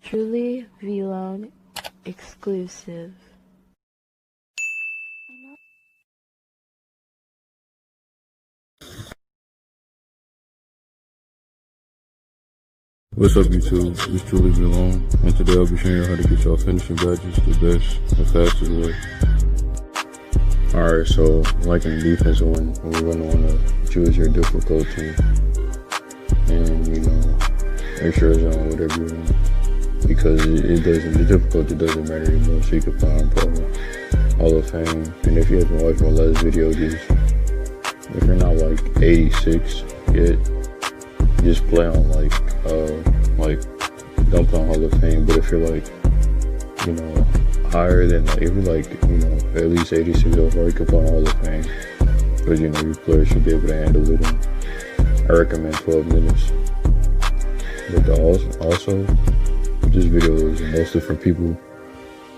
Truly V-Loan exclusive. What's up YouTube, it's Truly V-Loan, and today I'll be showing you how to get y'all finishing badges the best and fastest way. Alright, so like in the defense one, we're going to want to choose your difficulty and make sure it's on whatever you want, because the difficulty doesn't matter anymore, so you can find Pro, Hall of Fame. And if you haven't watched my last video, if you're not like 86 yet, just play on don't play on Hall of Fame. But if you're like, higher than if you're like, at least 86 over, you can play on Hall of Fame, because your players should be able to handle it. And I recommend 12 minutes. But also, this video is mostly for people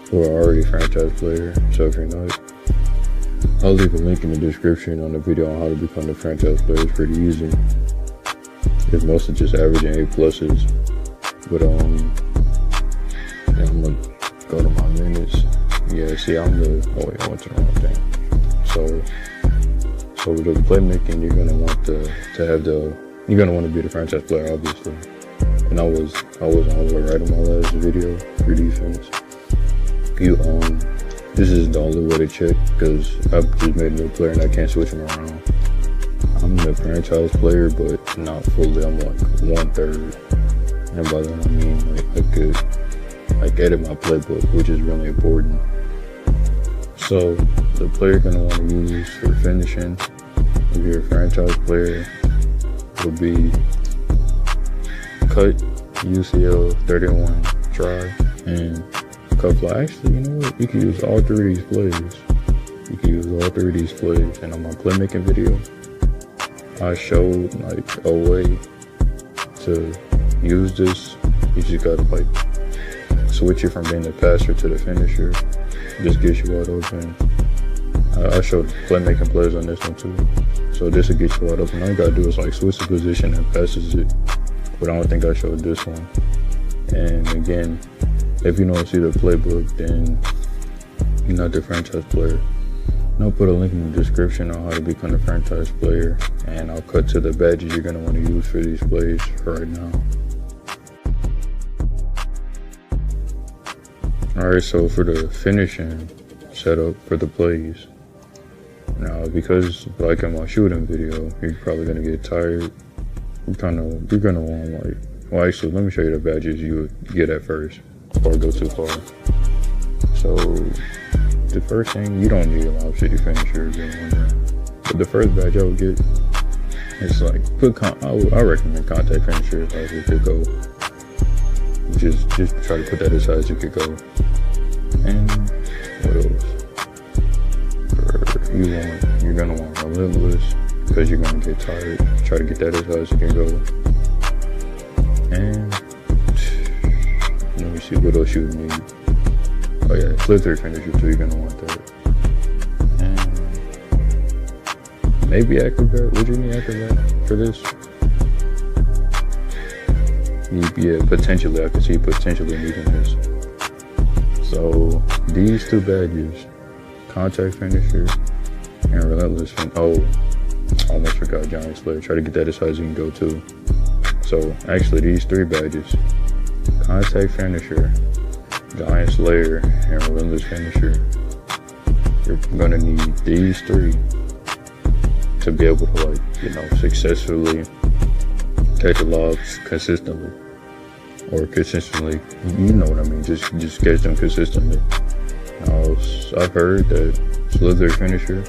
who are already franchise players. So if you're not, I'll leave a link in the description on the video on how to become a franchise player. It's pretty easy. It's mostly just averaging A+. But I'm gonna go to my minutes. Yeah, see, I went to the wrong thing. So with the playmaking, you're gonna want you're gonna want to be the franchise player, obviously. And I was on the right on my last video for defense. This is the only way to check, because I've just made a new player and I can't switch them around. I'm the franchise player, but not fully. I'm like 1/3. And by that I mean I could edit my playbook, which is really important. So the player you're gonna want to use for finishing, if you're a franchise player, would be cut, UCL, 31, try, and cut fly. Actually, you know what? You can use all three of these plays. And on my playmaking video, I showed a way to use this. You just gotta switch it from being the passer to the finisher. Just gets you wide open. I showed playmaking plays on this one too. So this will get you wide open. All you gotta do is switch the position and passes it. But I don't think I showed this one. And again, if you don't see the playbook, then you're not the franchise player. And I'll put a link in the description on how to become a franchise player, and I'll cut to the badges you're gonna want to use for these plays right now. Alright, so for the finishing setup for the plays, now because like in my shooting video, you're probably gonna get tired. You're gonna want well, actually, let me show you the badges you would get at first before I go too far. So the first thing, you don't need a lob city finisher, but the first badge I would get is I recommend contact finishers. You could go, just try to put that as high as you could go. And what else? You're gonna want relentless, because you're gonna get tired. Try to get that as high as you can go. And let me see what else you need. Oh yeah, flip 3 finisher too, you're gonna want that. And maybe acrobat. Would you need acrobat for this? Yeah, potentially. I could see potentially needing this. So these two badges, contact finisher and relentless I almost forgot Giant Slayer. Try to get that as high as you can go too. So actually these three badges, contact finisher, Giant Slayer, and relentless finisher, you're gonna need these three to be able to successfully catch lobs consistently. Or consistently, you know what I mean, just catch them consistently. Now, I've heard that Slither finisher,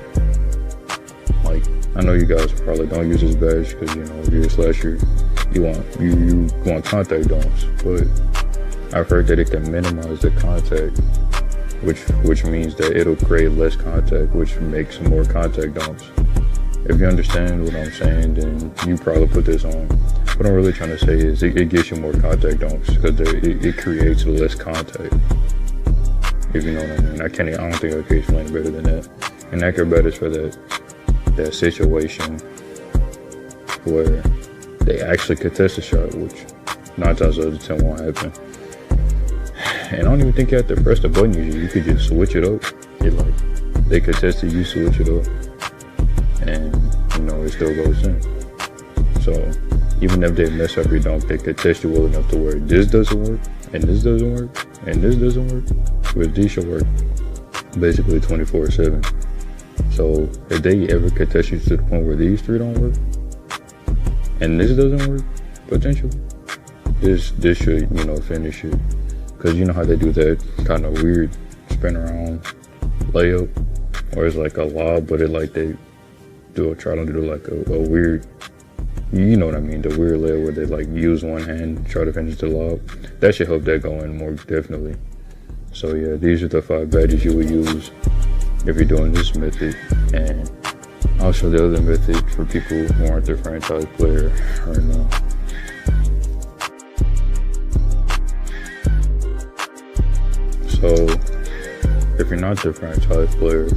I know you guys probably don't use this badge because if you're a slasher, you want contact dunks, but I've heard that it can minimize the contact, which means that it'll create less contact, which makes more contact dunks. If you understand what I'm saying, then you probably put this on. What I'm really trying to say is it gets you more contact dunks, because it creates less contact. If you know what I mean. I don't think I can explain it better than that. And acrobat is for that situation where they actually contest a shot, which 9 times out of 10 won't happen. And I don't even think you have to press the button usually. You could just switch it up. They could test it, you switch it up, and you know, it still goes in. So even if they mess up your dunk, they could test you well enough to where this doesn't work, and this doesn't work, and this doesn't work, but these should work basically 24/7. So if they ever could test you to the point where these three don't work, and this doesn't work, potentially, this should, you know, finish it. Because you know how they do that kind of weird spin around layup, or it's like a lob, but it like they try to do like a weird, you know what I mean, the weird layup where they like use one hand, try to finish the lob. That should help that go in more definitely. So yeah, these are the 5 badges you would use if you're doing this method, and I'll show the other method for people who aren't the franchise player right now. So if you're not the franchise player,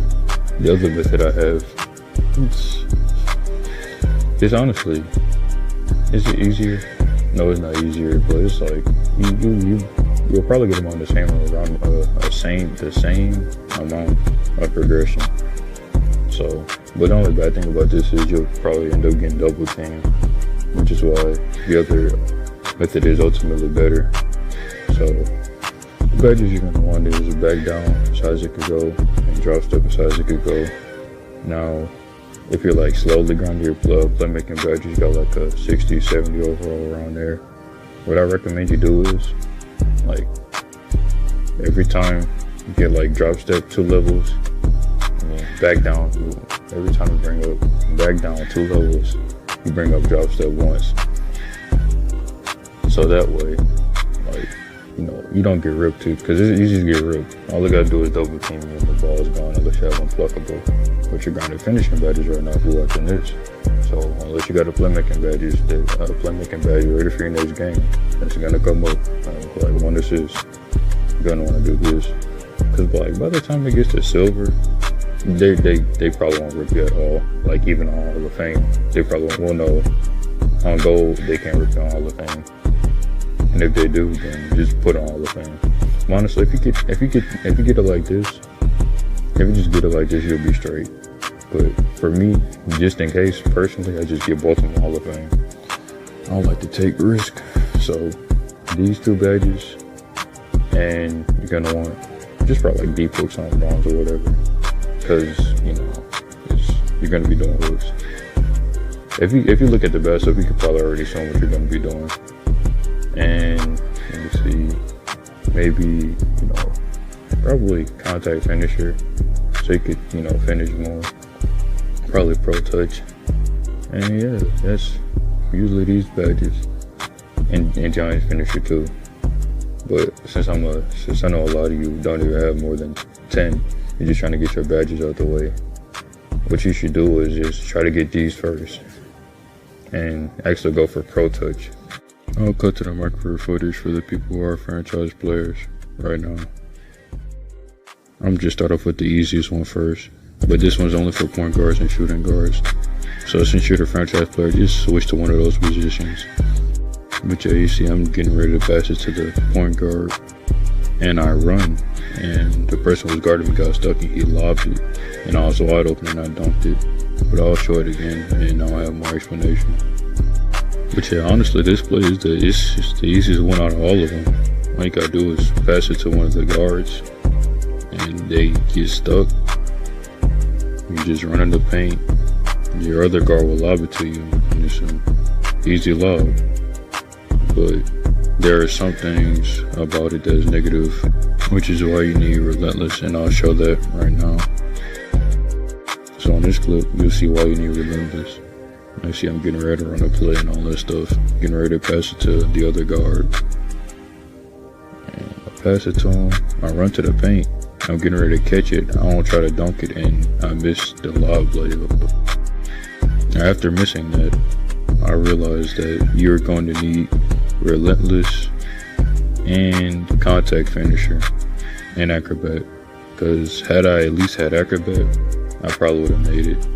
the other method I have, it's honestly, is it easier? No, it's not easier, but it's like you'll probably get them on the same amount of progression. So, but the only bad thing about this is you'll probably end up getting double teamed, which is why the other method is ultimately better. So the badges you're gonna want is a back down as high as it could go, and drop step as high as it could go. Now, if you're like slowly grinding your playmaking badges, you got like a 60, 70 overall around there. What I recommend you do is, like, every time you get like drop step 2 levels, and then back down, every time you bring up back down 2 levels, you bring up drop step once. So that way, like, you know, you don't get ripped too, because it's easy to get ripped. All you gotta do is double team you and the ball is gone unless you have unpluckable. But you're grinding finishing badges right now if you're watching this. So unless you got a playmaking badge, playmaking badge ready for your next game, it's gonna come up. Like one assist, you're gonna want to do this. Because like by the time it gets to silver, they probably won't rip you at all. Like even on Hall of Fame, they probably won't know. On gold, they can't rip you on Hall of Fame. And if they do, then just put on Hall of Fame. Honestly, if you get it like this, if you just get it like this, you'll be straight. But for me, just in case, personally, I just get both of them Hall of Fame. I don't like to take risk. So these 2 badges, and you're gonna want just probably like deep hooks on bronze or whatever, because you know you're gonna be doing hooks. If you look at the best stuff, you can probably already show what you're gonna be doing. And let me see, maybe, you know, probably contact finisher, so you could, you know, finish more. Probably pro touch, and yeah, that's usually these badges, and giant finisher too. But since I know a lot of you don't even have more than 10, you're just trying to get your badges out the way. What you should do is just try to get these first, and actually go for pro touch. I'll cut to the MYCAREER footage for the people who are franchise players right now. I'm just start off with the easiest one first, but this one's only for point guards and shooting guards. So since you're the franchise player, just switch to one of those positions. But yeah, you see I'm getting ready to pass it to the point guard, and I run, and the person who was guarding me got stuck and he lobbed it, and I was wide open and I dunked it. But I'll show it again and now I have more explanation. But yeah, honestly, this play is the easiest one out of all of them. All you gotta do is pass it to one of the guards, and they get stuck. You just run in the paint. Your other guard will lob it to you, and it's an easy lob. But there are some things about it that's negative, which is why you need relentless, and I'll show that right now. So on this clip, you'll see why you need relentless. I see I'm getting ready to run a play and all that stuff. Getting ready to pass it to the other guard. And I pass it to him. I run to the paint. I'm getting ready to catch it. I don't try to dunk it, and I miss the lob layup. After missing that, I realized that you're going to need relentless and contact finisher and acrobat. Because had I at least had acrobat, I probably would have made it.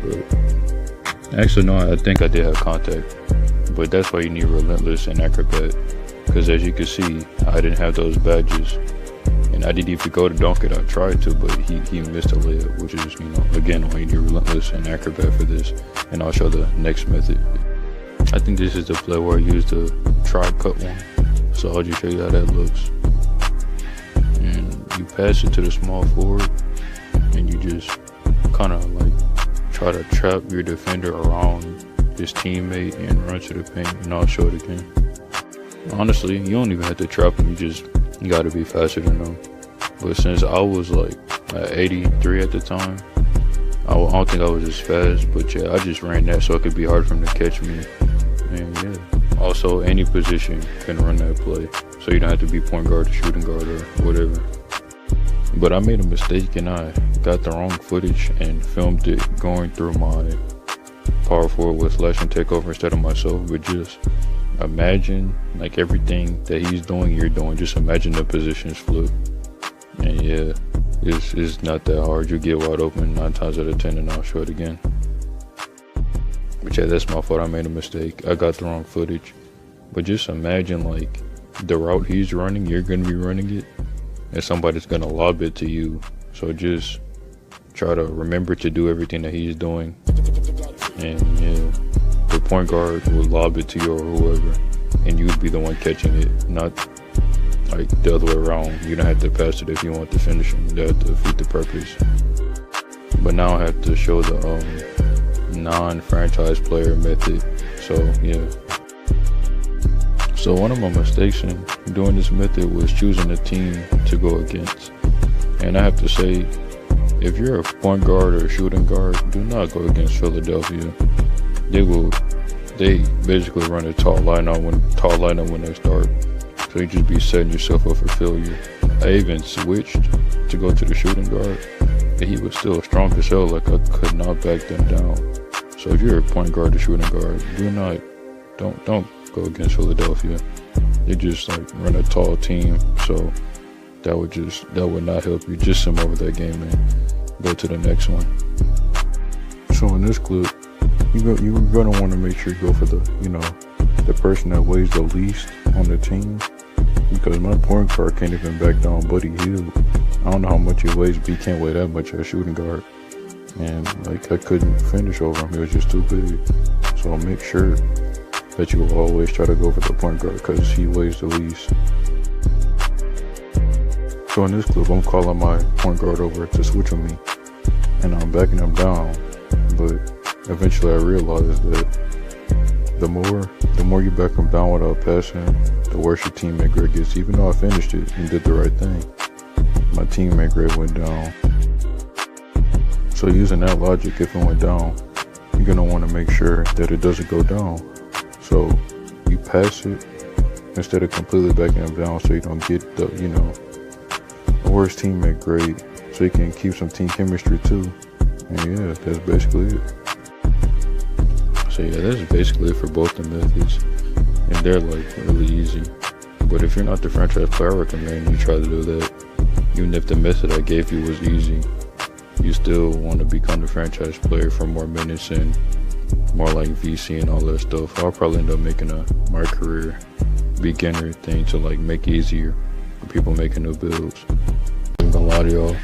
But actually, no, I think I did have contact, but that's why you need relentless and acrobat. because as you can see, I didn't have those badges. And I didn't even go to dunk it. I tried to, but he missed a layup, which is, you know, again, why you need relentless and acrobat for this. And I'll show the next method. I think this is the play where I used the tri-cut one. So I'll just show you how that looks. And you pass it to the small forward, and you just kind of like try to trap your defender around his teammate and run to the paint. And I'll show it again. Honestly, you don't even have to trap him. You gotta be faster than them. But since I was like at 83 at the time, I don't think I was as fast. But yeah, I just ran that so it could be hard for him to catch me. And yeah, also any position can run that play, so you don't have to be point guard or shooting guard or whatever. But I made a mistake and I got the wrong footage and filmed it going through my power forward with slash and takeover instead of myself. But just imagine like everything that he's doing, you're doing. Just imagine the positions flip. And yeah, it's not that hard. You get wide open 9 times out of 10, and I'll show it again. But yeah, that's my fault. I made a mistake. I got the wrong footage. But just imagine like the route he's running, you're gonna be running it, and somebody's gonna lob it to you. So just try to remember to do everything that he's doing. And yeah, the point guard will lob it to you or whoever, and you'd be the one catching it, not like the other way around. You don't have to pass it if you want to finish him. That have to defeat the purpose. But now I have to show the non-franchise player method. So yeah. So one of my mistakes in doing this method was choosing a team to go against. And I have to say, if you're a point guard or a shooting guard, do not go against Philadelphia. They basically run a tall lineup when they start. So you just be setting yourself up for failure. I even switched to go to the shooting guard, and he was still strong as hell. Like I could not back them down. So if you're a point guard or shooting guard, don't go against Philadelphia. They just like run a tall team, so that would not help you. Just sim over that game and go to the next one. So in this clip, you're gonna want to make sure you go for the person that weighs the least on the team, because my point guard can't even back down Buddy Hield. I don't know how much he weighs, but he can't weigh that much as a shooting guard. And like I couldn't finish over him, he was just too big. So make sure that you will always try to go for the point guard because he weighs the least. So in this clip, I'm calling my point guard over to switch with me, and I'm backing him down. But eventually I realized that the more you back him down without passing, the worse your teammate grade gets. Even though I finished it and did the right thing, my teammate grade went down. So using that logic, if it went down, you're gonna want to make sure that it doesn't go down. So you pass it instead of completely backing him down, so you don't get the worst teammate grade, so you can keep some team chemistry too. And yeah, that's basically it. So yeah, that's basically it for both the methods, and they're like really easy. But if you're not the franchise player, I recommend you try to do that. Even if the method I gave you was easy, you still want to become the franchise player for more minutes and more like VC and all that stuff. I'll probably end up making a MYCAREER beginner thing to like make it easier for people making new builds. I'm gonna lie to y'all,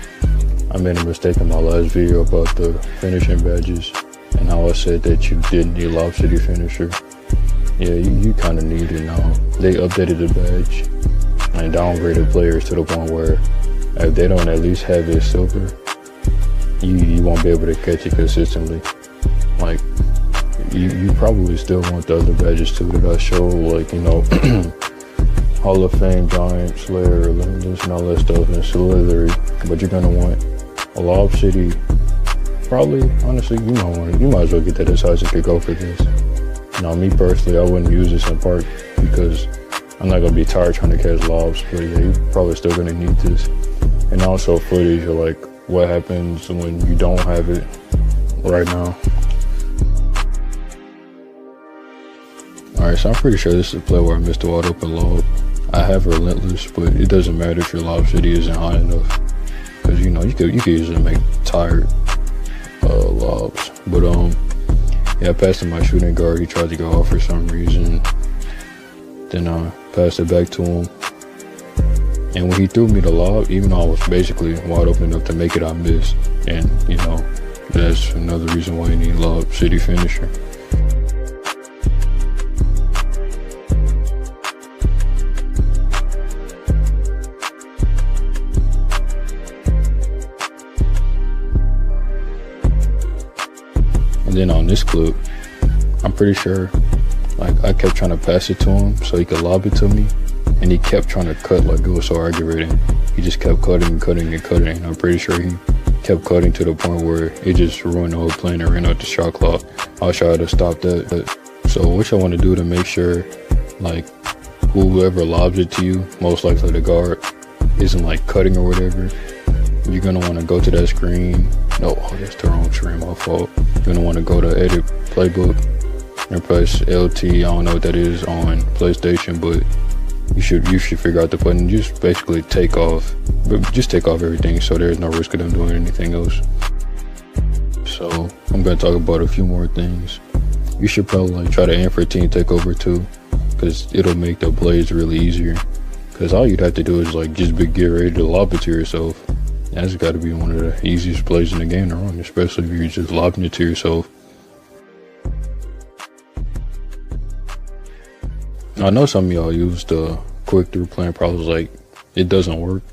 I made a mistake in my last video about the finishing badges and how I said that you didn't need Lob City finisher. Yeah, you kind of need it now. They updated the badge and downgraded players to the point where if they don't at least have it silver, you won't be able to catch it consistently. Like you probably still want the other badges too that I show, like Hall of Fame, Giant, Slayer, Limitless, and all that stuff, and Slithery. But you're gonna want a Lob City. Probably, honestly, you might as well get that as high as it could go for this. Now, me personally, I wouldn't use this in park because I'm not gonna be tired trying to catch lobs. But yeah, you're probably still gonna need this. And also footage of like what happens when you don't have it right now. Alright, so I'm pretty sure this is a play where I missed a wide open lob. I have Relentless, but it doesn't matter if your Lob City isn't high enough, because you could usually make tired lobs. But yeah, I passed to my shooting guard. He tried to go off for some reason. Then I passed it back to him. And when he threw me the lob, even though I was basically wide open enough to make it, I missed. And, you know, that's another reason why you need lob city finisher. And then on this clip, I'm pretty sure, like, I kept trying to pass it to him so he could lob it to me. And he kept trying to cut like it was so aggravating. He just kept cutting and cutting and cutting. And I'm pretty sure he kept cutting to the point where it just ruined the whole play and ran out the shot clock. I'll try to stop that. So what I want to do to make sure, like, whoever lobs it to you, most likely the guard, isn't like cutting or whatever, you're going to want to go to that screen. No, that's the wrong screen, my fault. You're going to want to go to edit playbook and press LT. I don't know what that is on PlayStation, but you should figure out the button. Just basically take off everything so there's no risk of them doing anything else. So I'm gonna talk about a few more things. You should probably like try to aim for team takeover too, because it'll make the plays really easier. Because all you'd have to do is like just get ready to lob it to yourself. That's got to be one of the easiest plays in the game to run, especially if you're just lobbing it to yourself. I know some of y'all use the quick through playing problems like it doesn't work,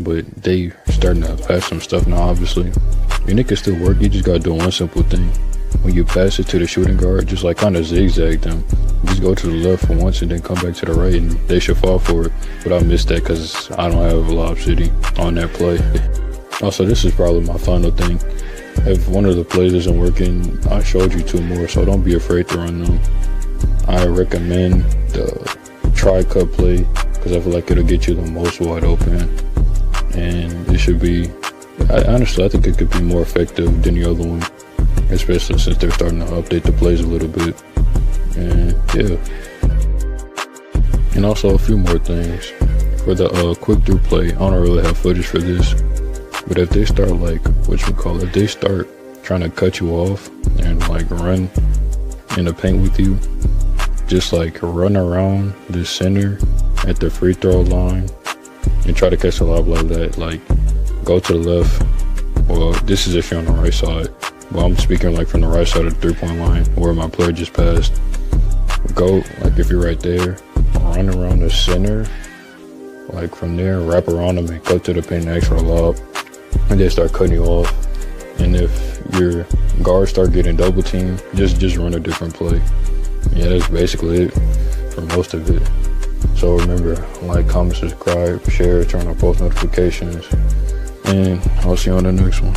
but they starting to pass some stuff now, obviously. And it can still work. You just gotta do one simple thing. When you pass it to the shooting guard, just like kind of zigzag them. Just go to the left for once and then come back to the right, and they should fall for it. But I missed that because I don't have a lob city on that play. Also, this is probably my final thing. If one of the plays isn't working, I showed you two more, so don't be afraid to run them. I recommend the tri-cut play because I feel like it'll get you the most wide open, and it should be, honestly I think it could be more effective than the other one, especially since they're starting to update the plays a little bit. And yeah, and also a few more things for the quick through play. I don't really have footage for this, but if they start like if they start trying to cut you off and like run in the paint with you, just like run around the center at the free throw line and try to catch a lob like that. Like go to the left. Well, this is if you're on the right side, but I'm speaking like from the right side of the 3-point line where my player just passed. Go like if you're right there, run around the center, like from there, wrap around them and go to the paint and extra lob, and then start cutting you off. And if your guards start getting double teamed, just run a different play. Yeah, that's basically it for most of it. So remember, like, comment, subscribe, share, turn on post notifications, and I'll see you on the next one.